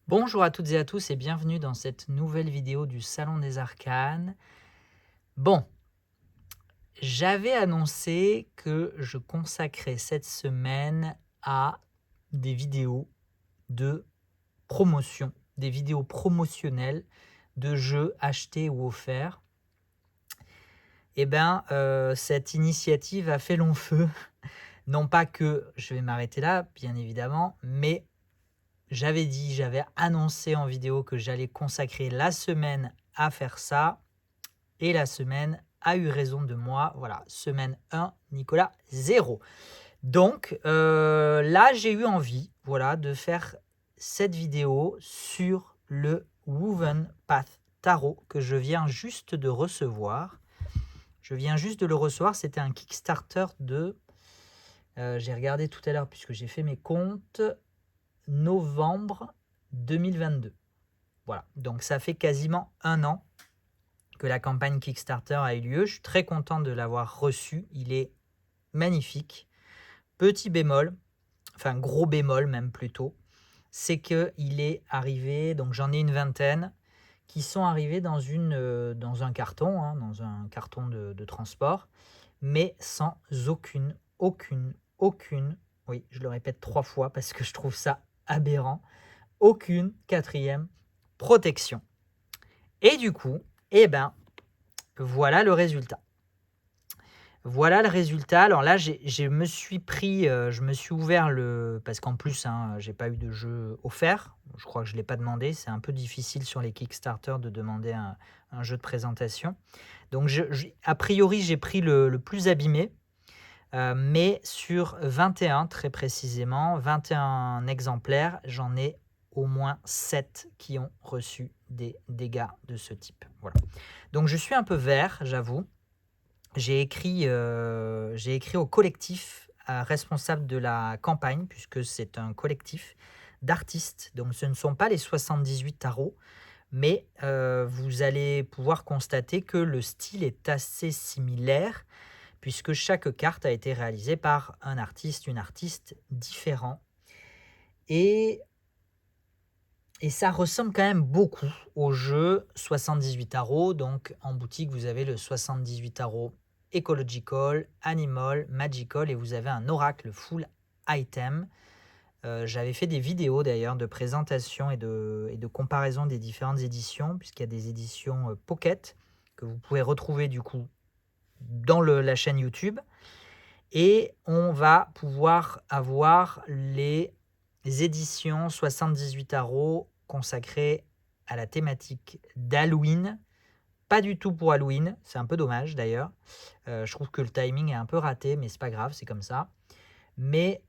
Bonjour à toutes et à tous et bienvenue dans cette nouvelle vidéo du Salon des Arcanes. Bon, j'avais annoncé que je consacrais cette semaine à des vidéos de promotion, des vidéos promotionnelles de jeux achetés ou offerts. Eh bien, cette initiative a fait long feu. Non pas que je vais m'arrêter là, bien évidemment, mais j'avais annoncé en vidéo que j'allais consacrer la semaine à faire ça. Et la semaine a eu raison de moi. Voilà, semaine 1, Nicolas 0. Donc là, j'ai eu envie, voilà, de faire cette vidéo sur le Woven Path Tarot que je viens juste de recevoir. Je viens juste de le recevoir. C'était un Kickstarter de... j'ai regardé tout à l'heure puisque j'ai fait mes comptes. Novembre 2022. Voilà, donc ça fait quasiment un an que la campagne Kickstarter a eu lieu. Je suis très content de l'avoir reçu. Il est magnifique. Petit bémol, enfin gros bémol même plutôt, c'est qu'il est arrivé, donc j'en ai une vingtaine, qui sont arrivés dans un carton, dans un carton de transport, mais sans aucune, oui, je le répète 3 fois parce que je trouve ça aberrant, aucune quatrième protection. Et du coup, eh ben, voilà le résultat. Voilà le résultat. Alors là, je me suis pris, je me suis ouvert le... Parce qu'en plus, j'ai pas eu de jeu offert. Je crois que je ne l'ai pas demandé. C'est un peu difficile sur les Kickstarter de demander un jeu de présentation. Donc, a priori, j'ai pris le plus abîmé. Mais sur 21, très précisément, 21 exemplaires, j'en ai au moins 7 qui ont reçu des dégâts de ce type. Voilà. Donc, je suis un peu vert, j'avoue. J'ai écrit au collectif responsable de la campagne, puisque c'est un collectif d'artistes. Donc ce ne sont pas les 78 tarots, mais vous allez pouvoir constater que le style est assez similaire, puisque chaque carte a été réalisée par un artiste, une artiste différent. Et ça ressemble quand même beaucoup au jeu 78 tarots. Donc en boutique, vous avez le 78 tarots Ecological, Animal, Magical et vous avez un oracle full item. J'avais fait des vidéos d'ailleurs de présentation et de comparaison des différentes éditions, puisqu'il y a des éditions Pocket que vous pouvez retrouver du coup dans la chaîne YouTube. Et on va pouvoir avoir les éditions 78 tarots consacrées à la thématique d'Halloween. Pas du tout pour Halloween, c'est un peu dommage d'ailleurs. Je trouve que le timing est un peu raté, mais c'est pas grave, c'est comme ça. Mais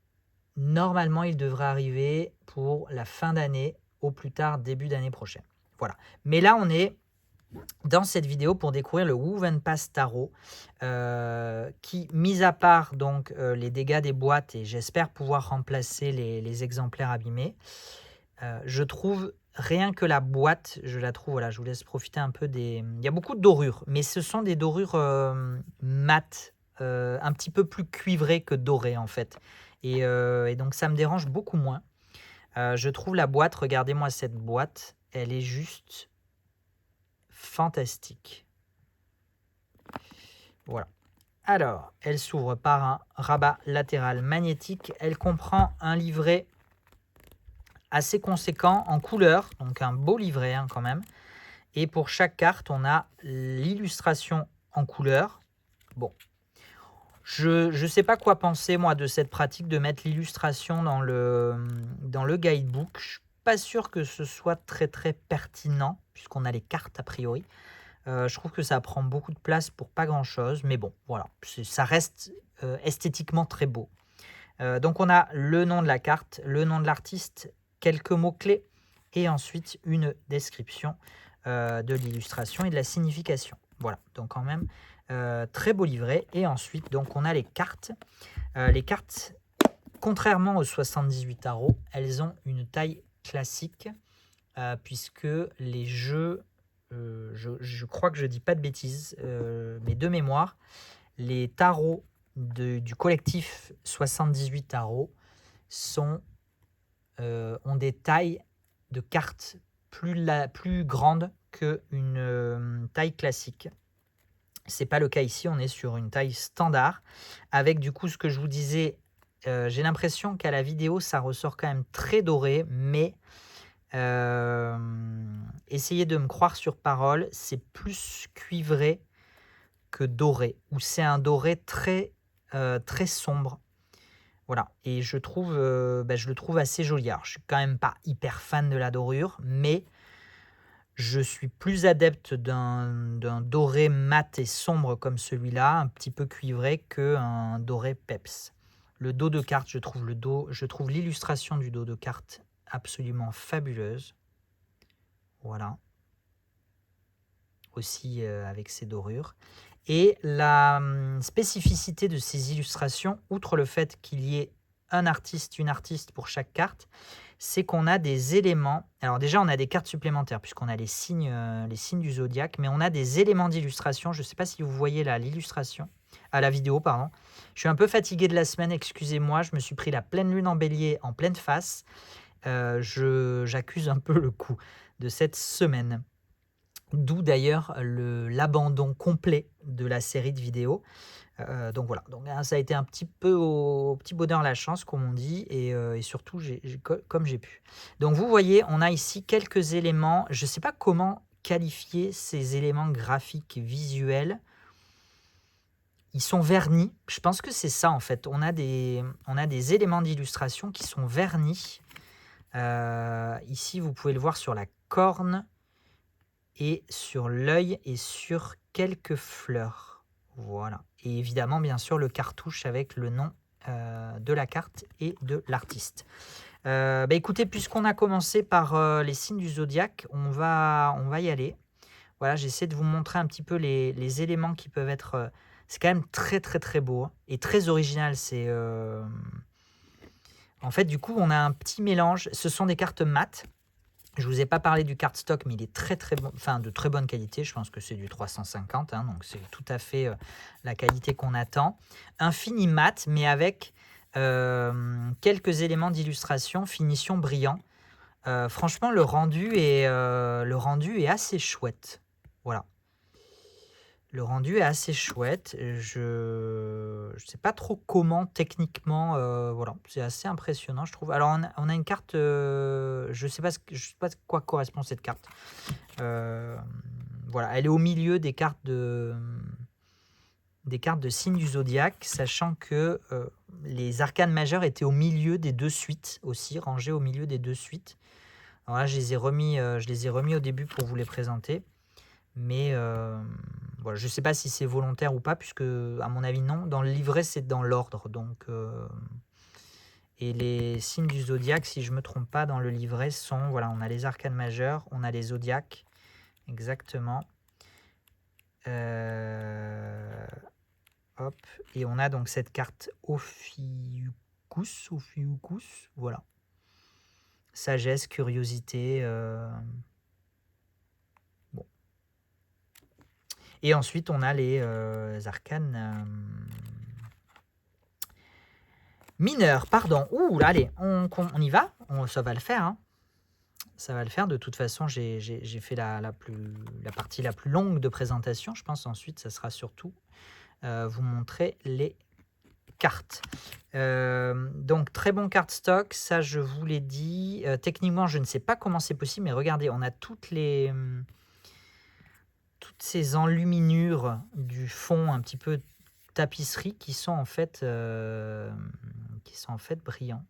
normalement, il devrait arriver pour la fin d'année, au plus tard début d'année prochaine. Voilà. Mais là, on est dans cette vidéo pour découvrir le Woven Path Tarot, qui, mis à part donc les dégâts des boîtes, et j'espère pouvoir remplacer les exemplaires abîmés, je trouve rien que la boîte, je la trouve, voilà, je vous laisse profiter un peu des... Il y a beaucoup de dorures, mais ce sont des dorures mates, un petit peu plus cuivrées que dorées en fait. Et donc ça me dérange beaucoup moins. Je trouve la boîte, regardez-moi cette boîte, elle est juste fantastique. Voilà. Alors, elle s'ouvre par un rabat latéral magnétique. Elle comprend un livret assez conséquent en couleur, donc un beau livret quand même. Et pour chaque carte, on a l'illustration en couleur. Bon, je ne sais pas quoi penser moi de cette pratique de mettre l'illustration dans le guidebook. Je suis pas sûr que ce soit très très pertinent, puisqu'on a les cartes a priori. Je trouve que ça prend beaucoup de place pour pas grand-chose, mais bon, voilà, ça reste esthétiquement très beau. Donc on a le nom de la carte, le nom de l'artiste, quelques mots-clés, et ensuite une description de l'illustration et de la signification. Voilà, donc quand même très beau livret. Et ensuite, donc on a les cartes. Les cartes, contrairement aux 78 tarots, elles ont une taille classique, puisque les jeux... je crois que je dis pas de bêtises, mais de mémoire, les tarots du collectif 78 tarots ont des tailles de cartes plus grande qu'une taille classique. C'est pas le cas ici, on est sur une taille standard avec du coup ce que je vous disais, j'ai l'impression qu'à la vidéo ça ressort quand même très doré, mais essayez de me croire sur parole, c'est plus cuivré que doré, ou c'est un doré très très sombre. Voilà, et je le trouve assez joli. Alors je suis quand même pas hyper fan de la dorure, mais je suis plus adepte d'un doré mat et sombre comme celui-là, un petit peu cuivré, qu'un doré peps. Le dos de carte, je trouve l'illustration du dos de carte absolument fabuleuse. Voilà. Aussi avec ses dorures. Et la spécificité de ces illustrations, outre le fait qu'il y ait un artiste, une artiste pour chaque carte, c'est qu'on a des éléments. Alors déjà, on a des cartes supplémentaires puisqu'on a les signes du zodiaque, mais on a des éléments d'illustration. Je ne sais pas si vous voyez là l'illustration, à la vidéo, pardon. Je suis un peu fatigué de la semaine, excusez-moi. Je me suis pris la pleine lune en bélier en pleine face. J'accuse un peu le coup de cette semaine. D'où d'ailleurs l'abandon complet de la série de vidéos. Donc voilà, donc ça a été un petit peu au petit bonheur la chance, comme on dit, et surtout comme j'ai pu. Donc vous voyez, on a ici quelques éléments. Je ne sais pas comment qualifier ces éléments graphiques visuels. Ils sont vernis. Je pense que c'est ça en fait. On a des éléments d'illustration qui sont vernis. Ici, vous pouvez le voir sur la corne et sur l'œil et sur quelques fleurs. Voilà. Et évidemment, bien sûr, le cartouche avec le nom de la carte et de l'artiste. Écoutez, puisqu'on a commencé par les signes du zodiaque, on va y aller. Voilà, j'essaie de vous montrer un petit peu les éléments qui peuvent être... c'est quand même très très très beau et très original. En fait, du coup, on a un petit mélange. Ce sont des cartes mates. Je ne vous ai pas parlé du cardstock, mais il est très très bon, enfin de très bonne qualité. Je pense que c'est du 350, hein, donc c'est tout à fait la qualité qu'on attend. Un fini mat, mais avec quelques éléments d'illustration, finition brillant. Franchement, le rendu est assez chouette. Voilà. Le rendu est assez chouette. Je sais pas trop comment techniquement, voilà, c'est assez impressionnant, je trouve. Alors on a une carte, je sais pas à quoi correspond cette carte. Voilà, elle est au milieu des cartes de signes du zodiaque, sachant que les arcanes majeures étaient au milieu des deux suites aussi, rangées au milieu des deux suites. Alors là, je les ai remis au début pour vous les présenter. Mais voilà, je ne sais pas si c'est volontaire ou pas, puisque, à mon avis, non. Dans le livret, c'est dans l'ordre. Donc, et les signes du zodiaque, si je ne me trompe pas, dans le livret sont... Voilà, on a les arcanes majeures, on a les zodiaques, exactement. Hop, et on a donc cette carte Ophiuchus, voilà. Sagesse, curiosité... Et ensuite, on a les arcanes mineurs, pardon. Ouh, allez, on y va. Ça va le faire. Hein. Ça va le faire. De toute façon, j'ai fait la partie la plus longue de présentation. Je pense ensuite, ça sera surtout vous montrer les cartes. Donc, très bon cardstock. Ça, je vous l'ai dit. Techniquement, je ne sais pas comment c'est possible, mais regardez, on a toutes ces enluminures du fond un petit peu tapisserie qui sont en fait brillants.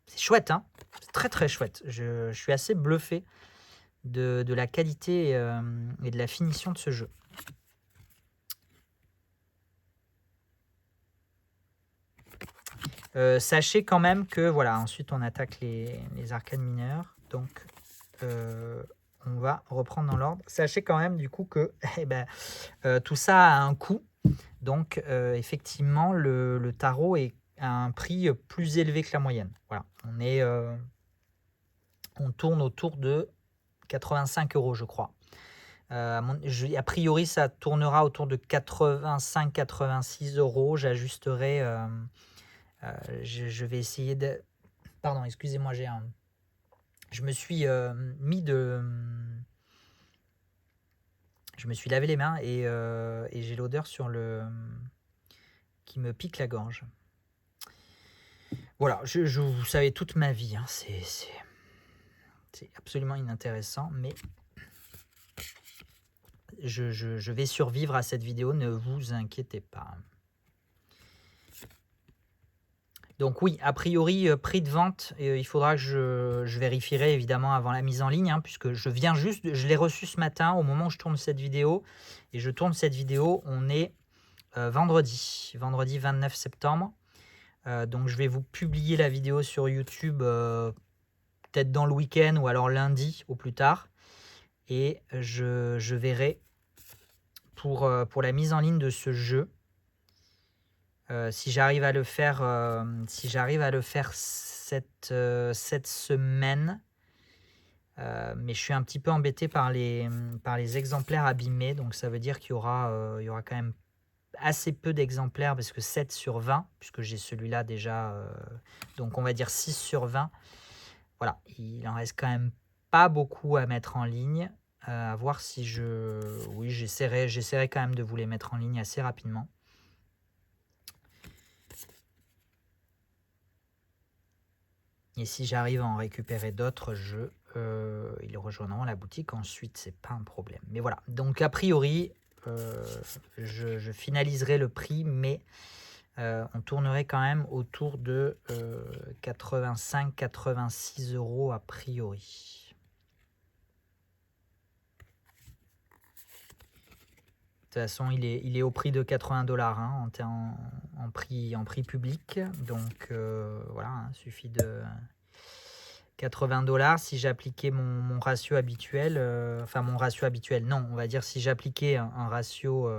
C'est chouette, hein, c'est très très chouette. Je suis assez bluffé de la qualité et de la finition de ce jeu. Sachez quand même que voilà, ensuite on attaque les arcanes mineures, donc on va reprendre dans l'ordre. Sachez quand même du coup que tout ça a un coût. Donc, effectivement, le tarot est à un prix plus élevé que la moyenne. Voilà, on tourne autour de 85 €, je crois. A priori, ça tournera autour de 85-86 €. J'ajusterai. Je vais essayer de... Pardon, excusez-moi, j'ai Je me suis je me suis lavé les mains et j'ai l'odeur sur qui me pique la gorge. Voilà, vous savez toute ma vie, hein, c'est absolument inintéressant, mais je vais survivre à cette vidéo, ne vous inquiétez pas. Donc oui, a priori, prix de vente, il faudra que je vérifierai évidemment avant la mise en ligne, hein, puisque je l'ai reçu ce matin au moment où je tourne cette vidéo. Et je tourne cette vidéo, on est vendredi 29 septembre. Donc je vais vous publier la vidéo sur YouTube peut-être dans le week-end ou alors lundi au plus tard. Et je verrai pour la mise en ligne de ce jeu. Si j'arrive à le faire, cette semaine, mais je suis un petit peu embêté par les exemplaires abîmés, donc ça veut dire qu'il y aura quand même assez peu d'exemplaires, parce que 7 sur 20, puisque j'ai celui-là déjà, donc on va dire 6 sur 20. Voilà, il en reste quand même pas beaucoup à mettre en ligne, à voir si oui, j'essaierai quand même de vous les mettre en ligne assez rapidement. Et si j'arrive à en récupérer d'autres jeux, ils rejoindront la boutique ensuite, c'est pas un problème. Mais voilà, donc a priori, je finaliserai le prix, mais on tournerait quand même autour de 85-86 € a priori. De toute façon, il est au prix de 80 $, hein, en prix public. Donc voilà, il suffit de 80 $. Si j'appliquais mon ratio habituel, enfin mon ratio habituel, non, on va dire si j'appliquais un ratio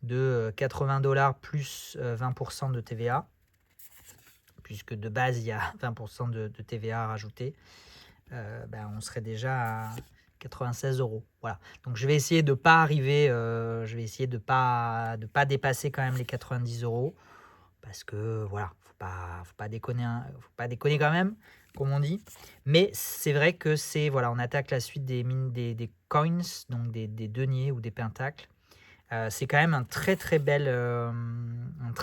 de 80 $ plus 20% de TVA, puisque de base il y a 20% de TVA à rajouter, on serait déjà à 96 €. Voilà. Donc je vais essayer de pas arriver, je vais essayer de pas dépasser quand même les 90 €, parce que voilà, faut pas déconner, faut pas déconner quand même, comme on dit. Mais c'est vrai que voilà, on attaque la suite des coins, donc des deniers ou des pentacles. C'est quand même un très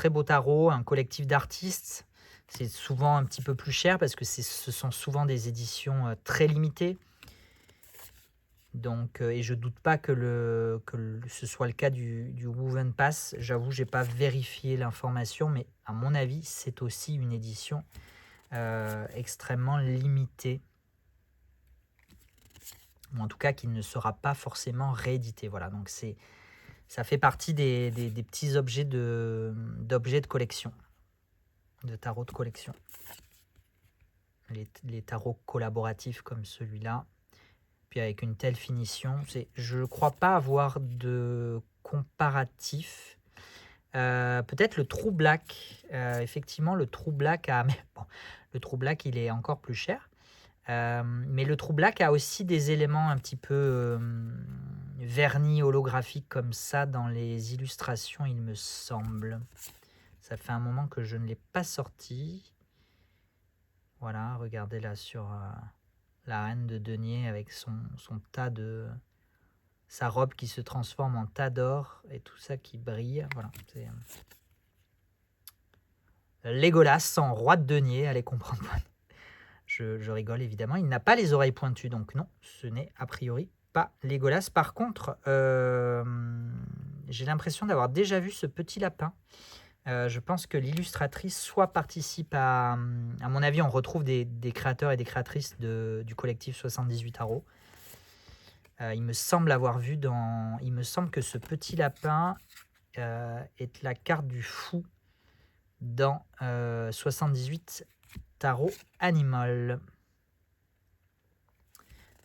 beau tarot, un collectif d'artistes. C'est souvent un petit peu plus cher parce que ce sont souvent des éditions très limitées. Donc, et je doute pas que ce soit le cas du Woven Pass. J'avoue, j'ai pas vérifié l'information, mais à mon avis, c'est aussi une édition extrêmement limitée. Ou en tout cas, qui ne sera pas forcément réédité. Voilà, donc ça fait partie des petits objets d'objets de collection, de tarot de collection. Les tarots collaboratifs comme celui-là. Puis avec une telle finition, je ne crois pas avoir de comparatif. Peut-être le True Black. Effectivement, le True Black mais bon, le True Black, il est encore plus cher. Mais le True Black a aussi des éléments un petit peu vernis holographiques comme ça dans les illustrations, il me semble. Ça fait un moment que je ne l'ai pas sorti. Voilà, regardez là sur la reine de denier avec son tas de... sa robe qui se transforme en tas d'or et tout ça qui brille. Voilà, c'est Legolas en roi de denier, allez comprendre. Je rigole évidemment, il n'a pas les oreilles pointues, donc non, ce n'est a priori pas Legolas. Par contre, j'ai l'impression d'avoir déjà vu ce petit lapin. Je pense que l'illustratrice soit participe à mon avis, on retrouve des créateurs et des créatrices du collectif 78 Tarot. Il me semble avoir vu il me semble que ce petit lapin est la carte du fou dans 78 Tarot Animal.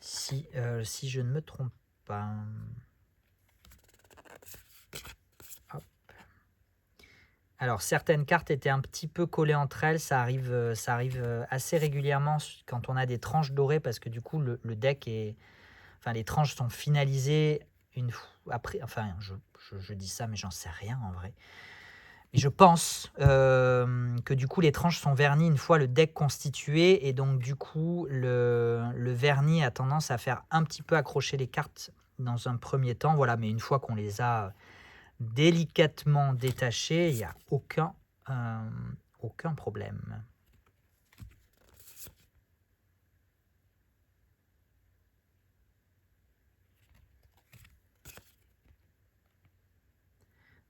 Si je ne me trompe pas. Hop. Alors, certaines cartes étaient un petit peu collées entre elles. Ça arrive assez régulièrement quand on a des tranches dorées, parce que du coup, le deck est... Enfin, les tranches sont finalisées une fois après. Enfin, je dis ça, mais j'en sais rien en vrai. Et je pense que du coup les tranches sont vernies une fois le deck constitué et donc du coup le vernis a tendance à faire un petit peu accrocher les cartes dans un premier temps. Voilà, mais une fois qu'on les a délicatement détachées, il n'y a aucun problème.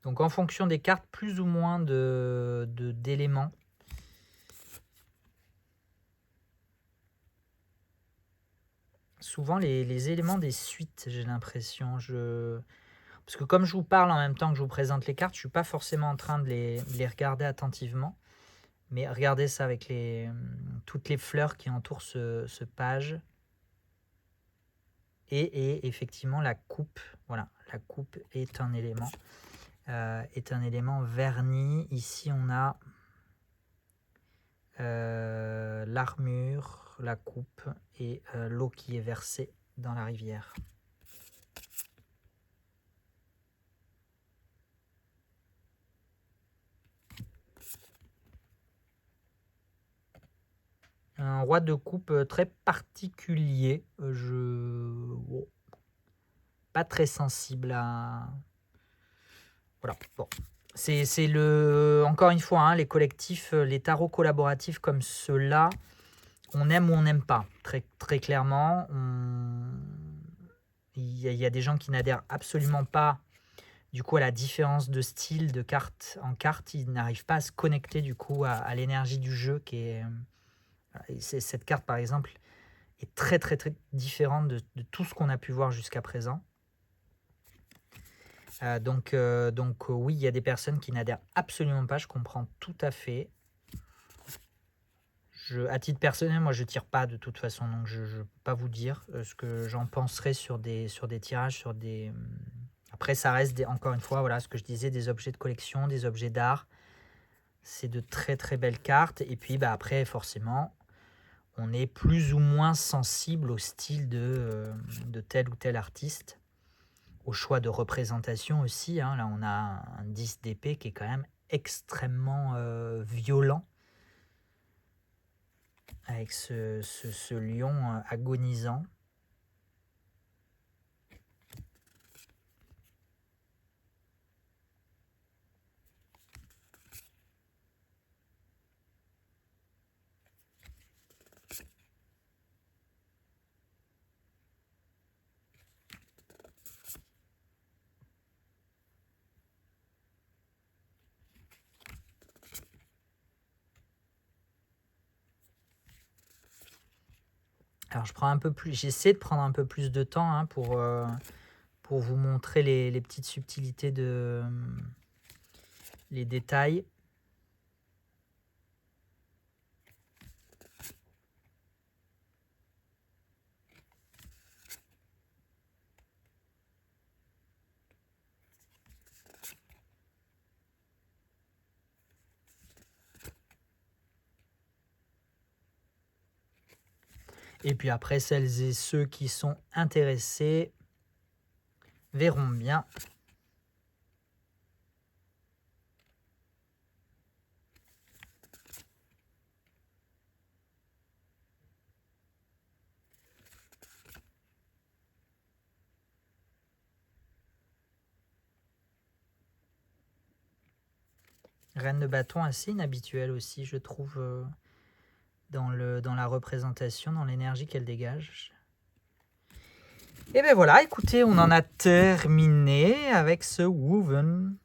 Donc en fonction des cartes, plus ou moins d'éléments. Souvent les éléments des suites, j'ai l'impression. Parce que comme je vous parle en même temps que je vous présente les cartes, je ne suis pas forcément en train de les regarder attentivement. Mais regardez ça avec toutes les fleurs qui entourent ce page. Et effectivement la coupe. Voilà, la coupe est un élément. Verni. Ici on a l'armure, la coupe et l'eau qui est versée dans la rivière. Un roi de coupe très particulier. Pas très sensible à... Voilà, bon. C'est encore une fois, hein, les collectifs, les tarots collaboratifs comme ceux-là, on aime ou on n'aime pas. Très, très clairement, il y a des gens qui n'adhèrent absolument pas du coup à la différence de style de carte en carte. Ils n'arrivent pas à se connecter du coup à l'énergie du jeu qui est... Cette carte par exemple est très très très différente de tout ce qu'on a pu voir jusqu'à présent. Donc oui, il y a des personnes qui n'adhèrent absolument pas, je comprends tout à fait. À titre personnel, moi je tire pas de toute façon, donc je ne peux pas vous dire ce que j'en penserai sur des tirages, Après ça reste, encore une fois, voilà ce que je disais, des objets de collection, des objets d'art. C'est de très très belles cartes. Et puis après, forcément, on est plus ou moins sensible au style de tel ou tel artiste. Au choix de représentation aussi. Hein. Là, on a un 10 d'épée qui est quand même extrêmement violent, avec ce lion agonisant. Alors, j'essaie de prendre un peu plus de temps hein, pour vous montrer les petites subtilités les détails. Et puis après, celles et ceux qui sont intéressés verront bien. Reine de bâton assez inhabituelle aussi, je trouve, dans la représentation, dans l'énergie qu'elle dégage. Et bien voilà, écoutez, on en a terminé avec ce Woven.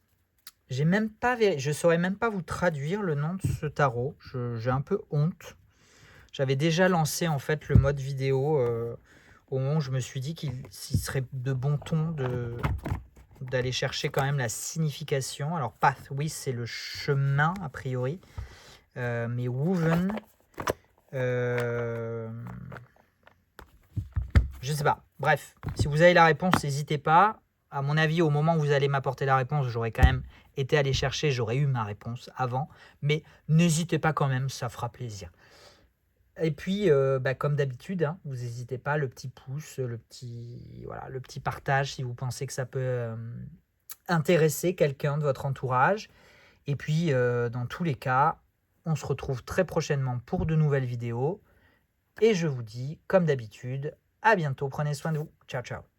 Je ne saurais même pas vous traduire le nom de ce tarot. J'ai un peu honte. J'avais déjà lancé en fait le mode vidéo au moment où je me suis dit qu'il serait de bon ton d'aller chercher quand même la signification. Alors path, oui, c'est le chemin a priori, mais woven, je sais pas. Bref, si vous avez la réponse, n'hésitez pas. À mon avis, au moment où vous allez m'apporter la réponse, j'aurais quand même été allé chercher, j'aurais eu ma réponse avant. Mais n'hésitez pas quand même, ça fera plaisir. Et puis, comme d'habitude, hein, vous n'hésitez pas, le petit pouce, le petit partage si vous pensez que ça peut intéresser quelqu'un de votre entourage. Et puis, dans tous les cas, on se retrouve très prochainement pour de nouvelles vidéos. Et je vous dis, comme d'habitude, à bientôt. Prenez soin de vous. Ciao, ciao.